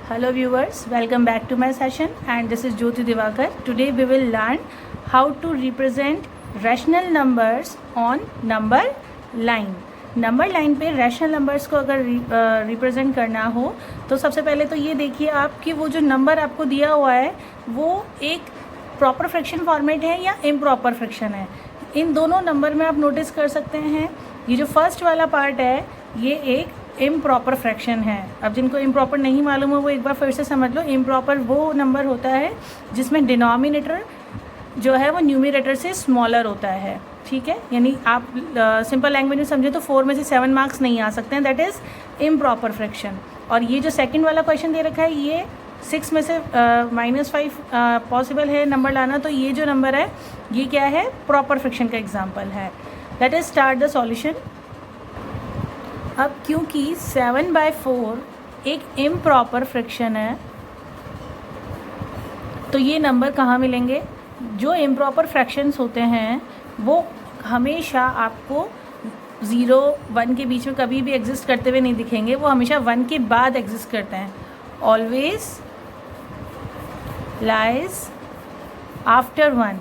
Hello viewers, welcome back to my session and this is Jyoti Divakar. Today we will learn how to represent rational numbers on number line. Number line पे rational numbers को अगर represent करना हो तो सबसे पहले तो ये देखिए आप कि वो जो नंबर आपको दिया हुआ है वो एक प्रॉपर फ्रैक्शन फॉर्मेट है या इम्प्रॉपर फ्रैक्शन है. इन दोनों नंबर में आप नोटिस कर सकते हैं ये जो फर्स्ट वाला पार्ट है ये एक इम्प्रॉपर फ्रैक्शन है. अब जिनको इम्प्रॉपर नहीं मालूम है वो एक बार फिर से समझ लो. इम्प्रॉपर वो नंबर होता है जिसमें डिनोमिनेटर जो है वो न्यूमरेटर से स्मॉलर होता है. ठीक है, यानी आप सिंपल लैंग्वेज में समझे तो 4 में से 7 मार्क्स नहीं आ सकते हैं. That is improper fraction. और ये जो सेकंड वाला क्वेश्चन दे रखा है ये 6 में से -5 पॉसिबल है नंबर लाना. तो ये जो नंबर है ये क्या है, प्रॉपर फ्रैक्शन का एग्जाम्पल है. Let us start the solution. अब क्योंकि 7/4 एक इम्प्रॉपर फ्रैक्शन है तो ये नंबर कहाँ मिलेंगे. जो इम्प्रॉपर फ्रैक्शंस होते हैं वो हमेशा आपको 0 1 के बीच में कभी भी एग्जिस्ट करते हुए नहीं दिखेंगे. वो हमेशा 1 के बाद एग्जिस्ट करते हैं. Always lies after 1.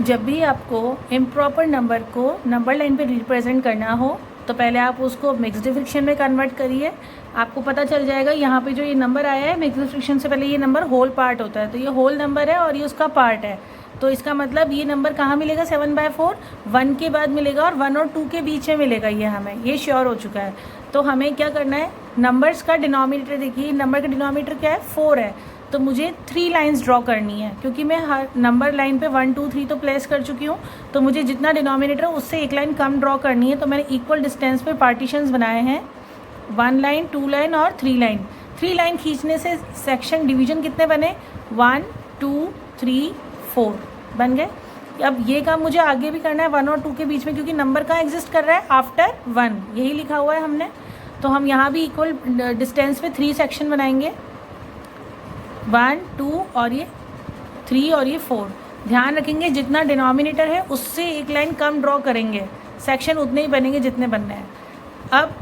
जब भी आपको इम्प्रॉपर नंबर को नंबर लाइन पे रिप्रेजेंट करना हो तो पहले आप उसको मिक्स्ड फ्रैक्शन में कन्वर्ट करिए. आपको पता चल जाएगा यहाँ पे जो ये नंबर आया है मिक्स्ड फ्रैक्शन से पहले ये नंबर होल पार्ट होता है. तो ये होल नंबर है और ये उसका पार्ट है. तो इसका मतलब ये नंबर कहाँ मिलेगा, 7/4 1 के बाद मिलेगा और 1 और 2 के बीच में मिलेगा. ये हमें ये श्योर हो चुका है. तो हमें क्या करना है, नंबर्स का डिनोमिनेटर देखिए. नंबर का डिनोमिनेटर क्या है, 4 है. तो मुझे 3 लाइंस ड्रॉ करनी है क्योंकि मैं हर नंबर लाइन पे 1 2 3 तो प्लेस कर चुकी हूँ. तो मुझे जितना डिनोमिनेटर है उससे एक लाइन कम ड्रॉ करनी है. तो मैंने इक्वल डिस्टेंस पे पार्टीशंस बनाए हैं, 1 लाइन 2 लाइन और 3 लाइन. 3 लाइन खींचने से सेक्शन डिवीजन कितने बने, 1 2 3 4 बन गए. अब ये काम मुझे आगे भी करना है 1 और 2 के बीच में क्योंकि नंबर कहाँ एग्जिस्ट कर रहा है, आफ्टर 1. यही लिखा हुआ है हमने. तो हम यहाँ भी इक्वल डिस्टेंस पे 3 सेक्शन बनाएंगे, 1 2 और ये 3 और ये 4. ध्यान रखेंगे जितना डिनोमिनेटर है उससे एक लाइन कम ड्रॉ करेंगे, सेक्शन उतने ही बनेंगे जितने बनने हैं. अब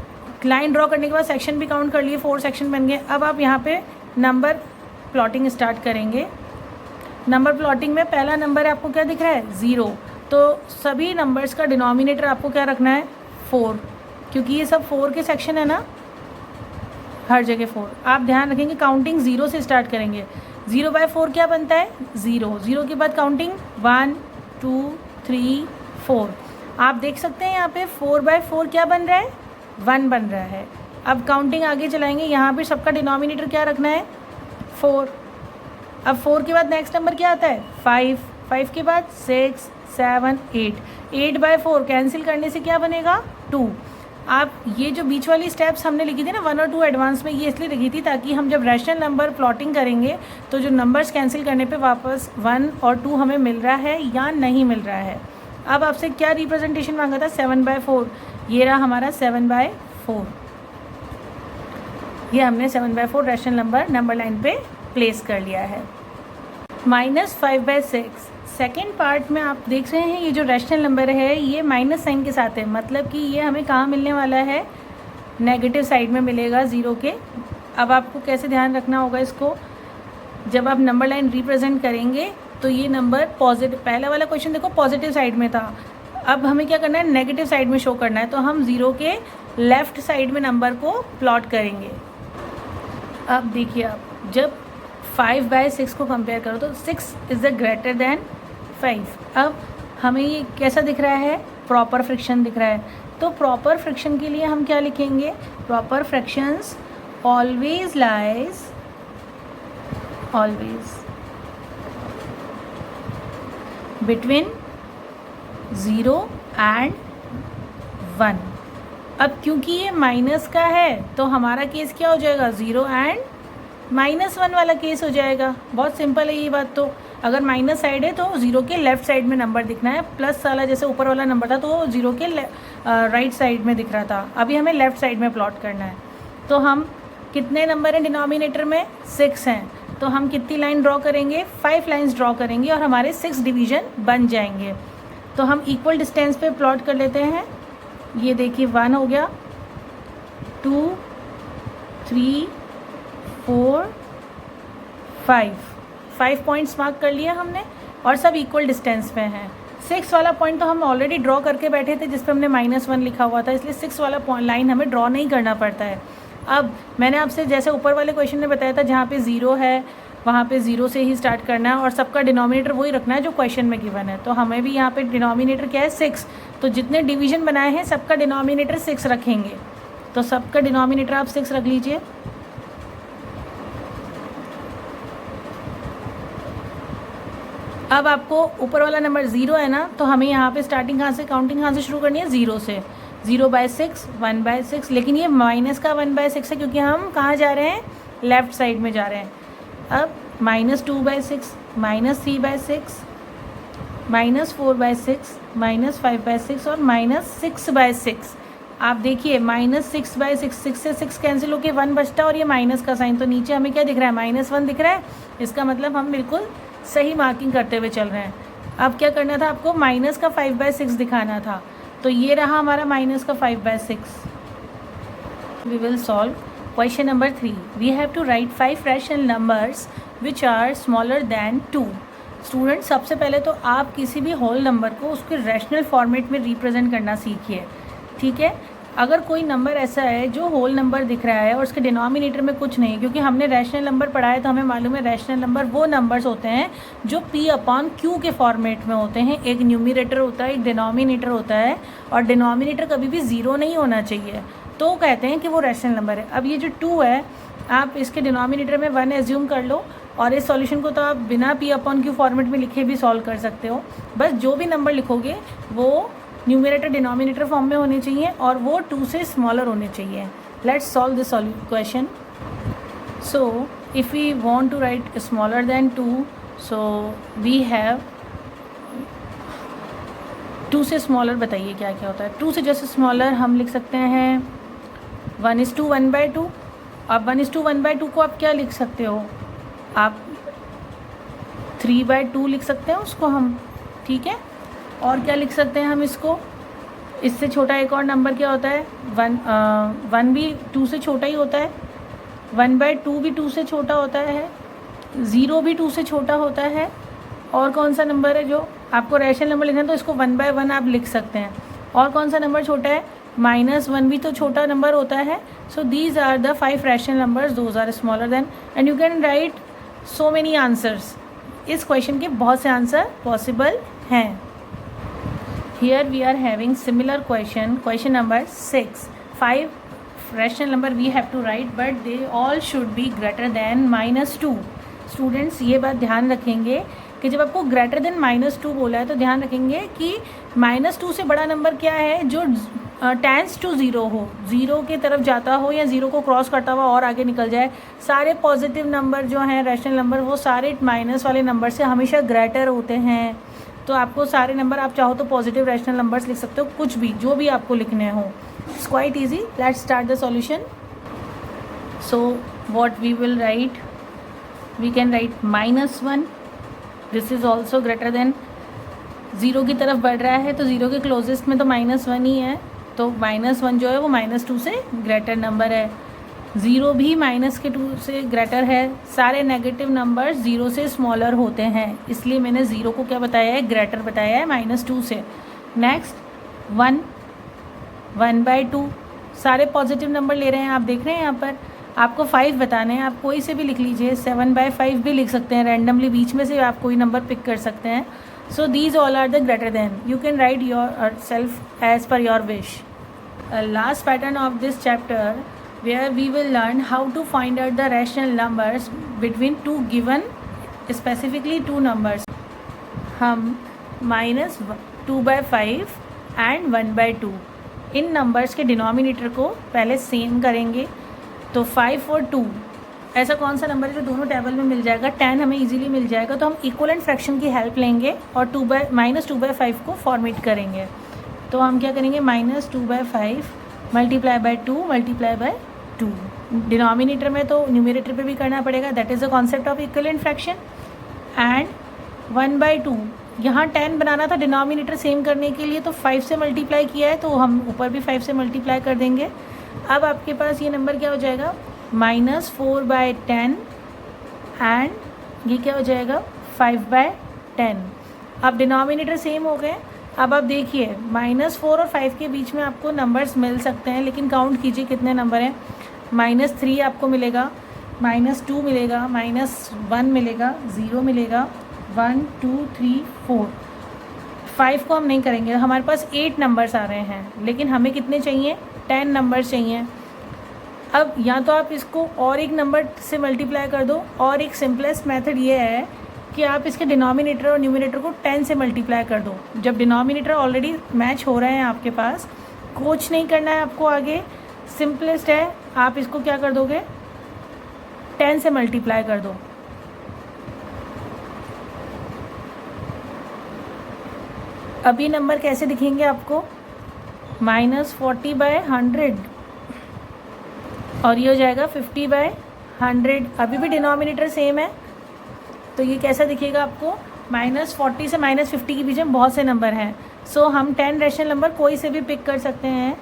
लाइन ड्रॉ करने के बाद सेक्शन भी काउंट कर लिए, 4 सेक्शन बन गए. अब आप यहाँ पे नंबर प्लॉटिंग स्टार्ट करेंगे. नंबर प्लॉटिंग में पहला नंबर आपको क्या दिख रहा है, 0. तो सभी नंबर्स का डिनोमिनेटर आपको क्या रखना है, 4, क्योंकि ये सब 4 के सेक्शन है ना, हर जगह 4. आप ध्यान रखेंगे काउंटिंग 0 से स्टार्ट करेंगे. 0/4 क्या बनता है, 0. 0 के बाद काउंटिंग 1 2 3 4. आप देख सकते हैं यहाँ पे 4/4 क्या बन रहा है, 1 बन रहा है. अब काउंटिंग आगे चलाएंगे. यहाँ पे सबका डिनोमिनेटर क्या रखना है, 4. अब 4 के बाद नेक्स्ट नंबर क्या आता है, 5. 5 के बाद 6 7 8. 8/4 कैंसिल करने से क्या बनेगा, 2. आप ये जो बीच वाली स्टेप्स हमने लिखी थी ना 1 और 2 एडवांस में, ये इसलिए लिखी थी ताकि हम जब रैशनल नंबर प्लॉटिंग करेंगे तो जो नंबर्स कैंसिल करने पे वापस 1 और 2 हमें मिल रहा है या नहीं मिल रहा है. अब आपसे क्या रिप्रेजेंटेशन मांगा था, 7/4. ये रहा हमारा 7/4. ये हमने 7/4 रैशनल नंबर लाइन पे प्लेस कर लिया है. -5/6 सेकेंड पार्ट में आप देख रहे हैं ये जो रैशनल नंबर है ये माइनस साइन के साथ है. मतलब कि ये हमें कहाँ मिलने वाला है, नेगेटिव साइड में मिलेगा 0 के. अब आपको कैसे ध्यान रखना होगा इसको, जब आप नंबर लाइन रिप्रेजेंट करेंगे तो ये नंबर पॉजिटिव, पहला वाला क्वेश्चन देखो पॉजिटिव साइड में था. अब हमें क्या करना है, नेगेटिव साइड में शो करना है. तो हम 0 के लेफ़्ट साइड में नंबर को प्लॉट करेंगे. अब देखिए आप जब 5/6 को कंपेयर करो तो 6 इज़ द ग्रेटर दैन 5. अब हमें ये कैसा दिख रहा है, प्रॉपर फ्रैक्शन दिख रहा है. तो प्रॉपर फ्रैक्शन के लिए हम क्या लिखेंगे, proper fractions always lies between 0 and 1. अब क्योंकि ये माइनस का है तो हमारा केस क्या हो जाएगा, 0 एंड -1 वाला केस हो जाएगा. बहुत सिंपल है ये बात. तो अगर माइनस साइड है तो 0 के लेफ़्ट साइड में नंबर दिखना है. प्लस वाला जैसे ऊपर वाला नंबर था तो 0 के राइट साइड में दिख रहा था. अभी हमें लेफ़्ट साइड में प्लॉट करना है. तो हम कितने नंबर हैं डिनोमिनेटर में, 6 हैं. तो हम कितनी लाइन ड्रॉ करेंगे, 5 लाइन्स ड्रॉ करेंगे और हमारे 6 डिवीज़न बन जाएंगे. तो हम इक्वल डिस्टेंस पे प्लॉट कर लेते हैं. ये देखिए 1 हो गया, 2 3, 4, 5 पॉइंट्स मार्क कर लिया हमने और सब इक्वल डिस्टेंस पे हैं। 6 वाला पॉइंट तो हम ऑलरेडी ड्रॉ करके बैठे थे जिस पर हमने -1 लिखा हुआ था, इसलिए 6 वाला लाइन हमें ड्रॉ नहीं करना पड़ता है। अब मैंने आपसे जैसे ऊपर वाले क्वेश्चन में बताया था, जहाँ पे 0 है वहाँ पे 0 से ही स्टार्ट करना है और सबका डिनोमिनेटर वही रखना है जो क्वेश्चन में गिवन है। तो हमें भी यहाँ पे डिनोमिनेटर क्या है 6, तो जितने डिवीजन बनाए हैं सबका डिनोमिनेटर 6 रखेंगे। तो सबका डिनोमिनेटर आप 6 रख लीजिए। अब आपको ऊपर वाला नंबर 0 है ना, तो हमें यहाँ पे स्टार्टिंग कहाँ से, काउंटिंग कहाँ से शुरू करनी है, 0 से। 0/6, 1/6, लेकिन ये माइनस का 1/6 है क्योंकि हम कहाँ जा रहे हैं, लेफ़्ट साइड में जा रहे हैं। अब -2/6, -3/6, -4/6, -5/6 और -6/6। आप देखिए -6/6, 6 से 6 कैंसिल होकर 1 बचता है और ये माइनस का साइन, तो नीचे हमें क्या दिख रहा है, -1 दिख रहा है। इसका मतलब हम बिल्कुल सही मार्किंग करते हुए चल रहे हैं। अब क्या करना था आपको, माइनस का 5/6 दिखाना था, तो ये रहा हमारा माइनस का 5/6। We will solve question number 3। We have to write 5 rational numbers which are smaller than 2। Student, सबसे पहले तो आप किसी भी होल नंबर को उसके रैशनल फॉर्मेट में रिप्रेजेंट करना सीखिए, ठीक है। अगर कोई नंबर ऐसा है जो होल नंबर दिख रहा है और उसके डिनोमिनेटर में कुछ नहीं, क्योंकि हमने रैशनल नंबर पढ़ा है तो हमें मालूम है रैशनल नंबर वो नंबर्स होते हैं जो P/Q के फॉर्मेट में होते हैं। एक न्यूमिनेटर होता है, एक डिनोमिनेटर होता है, और डिनोमिनेटर कभी भी 0 नहीं होना चाहिए, तो कहते हैं कि वो रैशनल नंबर है। अब ये जो 2 है, आप इसके डिनोमिनेटर में 1 एज्यूम कर लो, और इस सॉल्यूशन को तो आप बिना P/Q फॉर्मेट में लिखे भी सॉल्व कर सकते हो। बस जो भी नंबर लिखोगे वो न्यूमिनेटर डिनोमिनेटर फॉर्म में होने चाहिए और वो 2 से स्मॉलर होने चाहिए। Let's solve this question. So if we want to write smaller than 2, so we have 2 से स्मॉलर, बताइए क्या क्या होता है। 2 से जैसे स्मॉलर हम लिख सकते हैं 1:1 बाई 2। अब 1:1 बाई 2 को आप क्या लिख सकते हो, आप 3/2 लिख सकते हैं उसको हम, ठीक है। और क्या लिख सकते हैं हम इसको, इससे छोटा एक और नंबर क्या होता है, 1 भी 2 से छोटा ही होता है, 1/2 भी 2 से छोटा होता है, 0 भी 2 से छोटा होता है। और कौन सा नंबर है जो आपको रैशनल नंबर लिखना है, तो इसको 1/1 आप लिख सकते हैं। और कौन सा नंबर छोटा है, -1 भी तो छोटा नंबर होता है। So these are the 5 rational numbers, those are smaller than, and you can write so many answers. इस क्वेश्चन के बहुत से आंसर पॉसिबल हैं। Here we are having similar question number 6. 5 rational number we have to write, but they all should be greater than -2. Students, ये बात ध्यान रखेंगे कि जब आपको greater than -2 बोला है तो ध्यान रखेंगे कि -2 से बड़ा नंबर क्या है जो टेंस टू 0 हो, 0 की तरफ जाता हो या 0 को क्रॉस करता हुआ और आगे निकल जाए। सारे पॉजिटिव नंबर जो हैं रैशनल नंबर, वो सारे माइनस वाले नंबर से हमेशा ग्रेटर होते हैं। तो आपको सारे नंबर, आप चाहो तो पॉजिटिव रैशनल नंबर्स लिख सकते हो, कुछ भी जो भी आपको लिखने हो। It's quite easy. Let's start the solution. So what we will write, we can write -1, this is also greater than, 0 की तरफ बढ़ रहा है तो 0 के क्लोजेस्ट में तो -1 ही है, तो -1 जो है वो -2 से ग्रेटर नंबर है। 0 भी -2 से ग्रेटर है। सारे नेगेटिव नंबर 0 से स्मॉलर होते हैं, इसलिए मैंने 0 को क्या बताया है, ग्रेटर बताया है -2 से। नेक्स्ट 1/2, सारे पॉजिटिव नंबर ले रहे हैं, आप देख रहे हैं यहाँ पर। आपको 5 बताने हैं, आप कोई से भी लिख लीजिए, 7/5 भी लिख सकते हैं, रैंडमली बीच में से आप कोई नंबर पिक कर सकते हैं। So these all are the greater than, you can write yourself as per your wish. Last pattern of this chapter where we will learn how to find out the rational numbers between two given, specifically two numbers. हम -2/5 and 1/2 in numbers के denominator को पहले same करेंगे। तो 5 और 2 ऐसा कौन सा नंबर है जो दोनों टेबल में मिल जाएगा, 10 हमें इजीली मिल जाएगा, तो हम इक्वलेंट फ्रैक्शन की हेल्प लेंगे और -2/5 को फॉर्मेट करेंगे। तो हम क्या करेंगे, -2/5 multiply by 2 multiply by 2। Denominator में तो न्यूमिनेटर पे भी करना पड़ेगा, that is the concept of equivalent fraction. And 1/2, यहाँ 10 बनाना था डिनोमिनेटर सेम करने के लिए, तो 5 से मल्टीप्लाई किया है तो हम ऊपर भी 5 से मल्टीप्लाई कर देंगे। अब आपके पास ये नंबर क्या हो जाएगा, -4/10 एंड ये क्या हो जाएगा 5/10। अब डिनोमिनेटर सेम हो गए। अब आप देखिए -4 और 5 के बीच में आपको नंबर्स मिल सकते हैं, लेकिन काउंट कीजिए कितने नंबर हैं। -3 आपको मिलेगा, -2 मिलेगा, -1 मिलेगा, 0 मिलेगा, 1 2 3 4। 5 को हम नहीं करेंगे, हमारे पास 8 नंबर्स आ रहे हैं, लेकिन हमें कितने चाहिए 10 नंबर्स चाहिए। अब या तो आप इसको और एक नंबर से मल्टीप्लाई कर दो, और एक सिंपलेस्ट मेथड ये है कि आप इसके डिनोमिनेटर और न्यूमिनेटर को 10 से मल्टीप्लाई कर दो। जब डिनोमिनेटर ऑलरेडी मैच हो रहे हैं आपके पास, कुछ नहीं करना है आपको आगे, सिंपलेस्ट है, आप इसको क्या कर दोगे 10 से मल्टीप्लाई कर दो। अब ये नंबर कैसे दिखेंगे आपको -40/100 और ये हो जाएगा 50/100। अभी भी डिनोमिनेटर सेम है, तो ये कैसा दिखेगा आपको -40 से -50 के बीच में बहुत से नंबर हैं। सो हम 10 रैशनल नंबर कोई से भी पिक कर सकते हैं।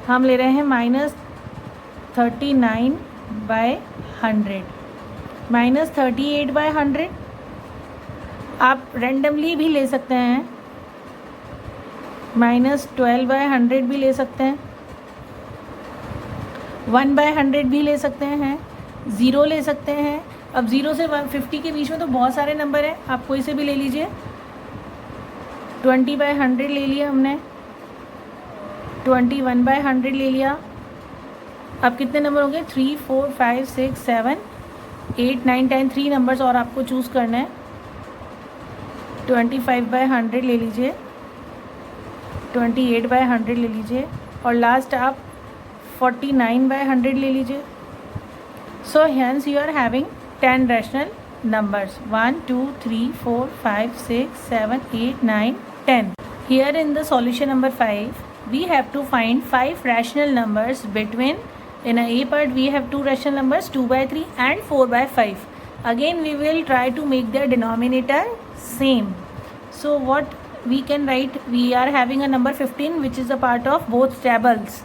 हम ले रहे हैं -39/100, -38/100। आप रेंडमली भी ले सकते हैं, -12/100 भी ले सकते हैं, 1/100 भी ले सकते हैं, 0 ले सकते हैं। अब 0 से 150 के बीच में तो बहुत सारे नंबर हैं, आप कोई से भी ले लीजिए। 20/100 ले लिया हमने, 21/100 ले लिया। अब कितने नंबर होंगे 3 4 5 6 7 8 9 10, 3 नंबर्स और आपको चूज़ करना है। 25/100 ले लीजिए, 28/100 ले लीजिए, और लास्ट आप 49/100 ले लीजिए। So hence you are having 10 rational numbers 1 2 3 4 5 6 7 8 9 10। Here in the solution number 5 we have to find 5 rational numbers between, in a A part we have 2 rational numbers 2/3 and 4/5. Again we will try to make their denominator same. So what we can write, we are having a number 15 which is a part of both tables,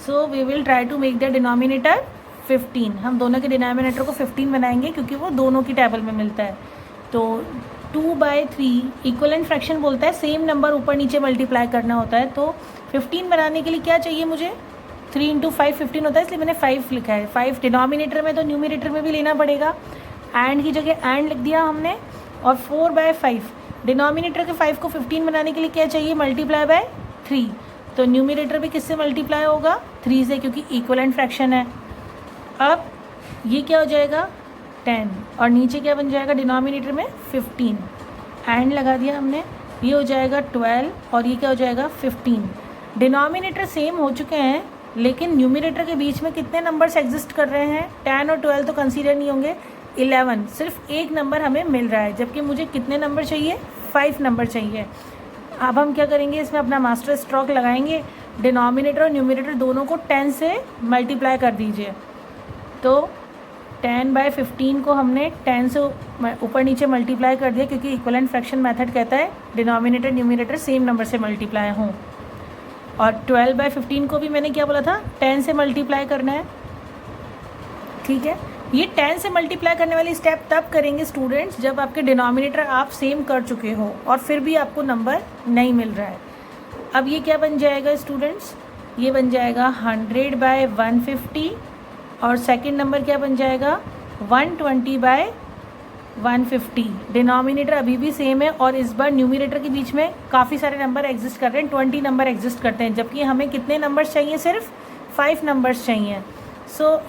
so we will try to make their denominator 15। हम दोनों के denominator को 15 बनाएंगे क्योंकि वो दोनों की table में मिलता है। तो 2/3 इक्वलेंट फ्रैक्शन बोलता है सेम नंबर ऊपर नीचे मल्टीप्लाई करना होता है। तो 15 बनाने के लिए क्या चाहिए मुझे 3 × 5 15 होता है, इसलिए मैंने 5 लिखा है। 5 डिनोमिनेटर में तो न्यूमिनेटर में भी लेना पड़ेगा, एंड की जगह एंड लिख दिया हमने। और 4/5 डिनोमिनेटर के 5 को 15 बनाने के लिए क्या चाहिए ×3। तो न्यूमिनेटर भी किससे मल्टीप्लाई होगा 3 से, क्योंकि इक्वलेंट फ्रैक्शन है। अब ये क्या हो जाएगा 10, और नीचे क्या बन जाएगा डिनोमिनेटर में 15, एंड लगा दिया हमने। ये हो जाएगा 12 और ये क्या हो जाएगा 15। डिनोमिनेटर सेम हो चुके हैं, लेकिन न्यूमिनेटर के बीच में कितने नंबर्स एग्जिस्ट कर रहे हैं 10 और 12 तो कंसीडर नहीं होंगे, 11। सिर्फ एक नंबर हमें मिल रहा है, जबकि मुझे कितने नंबर चाहिए 5 नंबर चाहिए। अब हम क्या करेंगे, इसमें अपना मास्टर स्ट्रोक लगाएंगे। डिनोमिनेटर और न्यूमिनेटर दोनों को 10 से मल्टीप्लाई कर दीजिए। तो 10/15 को हमने 10 से ऊपर नीचे मल्टीप्लाई कर दिया, क्योंकि इक्वलेंट फ्रैक्शन मेथड कहता है डिनोमिनेटर न्यूमिनेटर सेम नंबर से मल्टीप्लाई हों। और 12/15 को भी मैंने क्या बोला था 10 से मल्टीप्लाई करना है। ठीक है, ये 10 से मल्टीप्लाई करने वाली स्टेप तब करेंगे स्टूडेंट्स जब आपके डिनोमिनेटर आप सेम कर चुके हो और फिर भी आपको नंबर नहीं मिल रहा है। अब ये क्या बन जाएगा स्टूडेंट्स, ये बन जाएगा 100/150, और सेकंड नंबर क्या बन जाएगा 120/150। डिनोमिनेटर अभी भी सेम है, और इस बार न्यूमिनेटर के बीच में काफ़ी सारे नंबर एग्जिस्ट कर रहे हैं, 20 नंबर एग्जिस्ट करते हैं, जबकि हमें कितने नंबर्स चाहिए सिर्फ 5 नंबर्स चाहिए। So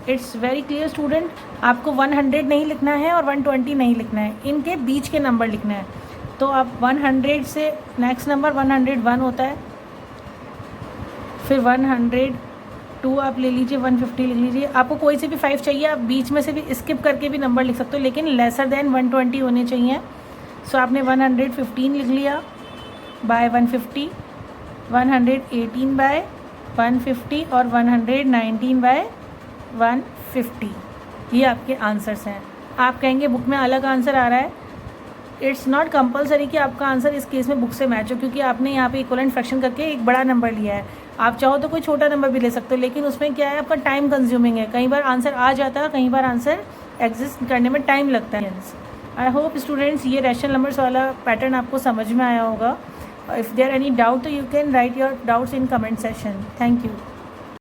it's very clear student, आपको 100 नहीं लिखना है और 120 नहीं लिखना है, इनके बीच के नंबर लिखना है। तो आप 100 से नेक्स्ट नंबर 101 होता है, फिर 102 आप ले लीजिए, 150 लिख लीजिए। आपको कोई से भी 5 चाहिए, आप बीच में से भी स्किप करके भी नंबर लिख सकते हो, लेकिन लेसर देन 120 होने चाहिए। सो आपने 115 लिख लिया बाय 150, 118/150 और 119/150। ये आपके आंसर्स हैं। आप कहेंगे बुक में अलग आंसर आ रहा है, इट्स नॉट कंपलसरी कि आपका आंसर इस केस में बुक से मैच हो, क्योंकि आपने यहाँ पे इक्वलेंट फ्रैक्शन करके एक बड़ा नंबर लिया है। आप चाहो तो कोई छोटा नंबर भी ले सकते हो, लेकिन उसमें क्या है, आपका टाइम कंज्यूमिंग है। कई बार आंसर आ जाता है, कई बार आंसर एग्जिस्ट करने में टाइम लगता है। आई होप स्टूडेंट्स ये रैशनल नंबर्स वाला पैटर्न आपको समझ में आया होगा। इफ़ देयर एनी डाउट तो you can write your doubts in comment session. Thank you.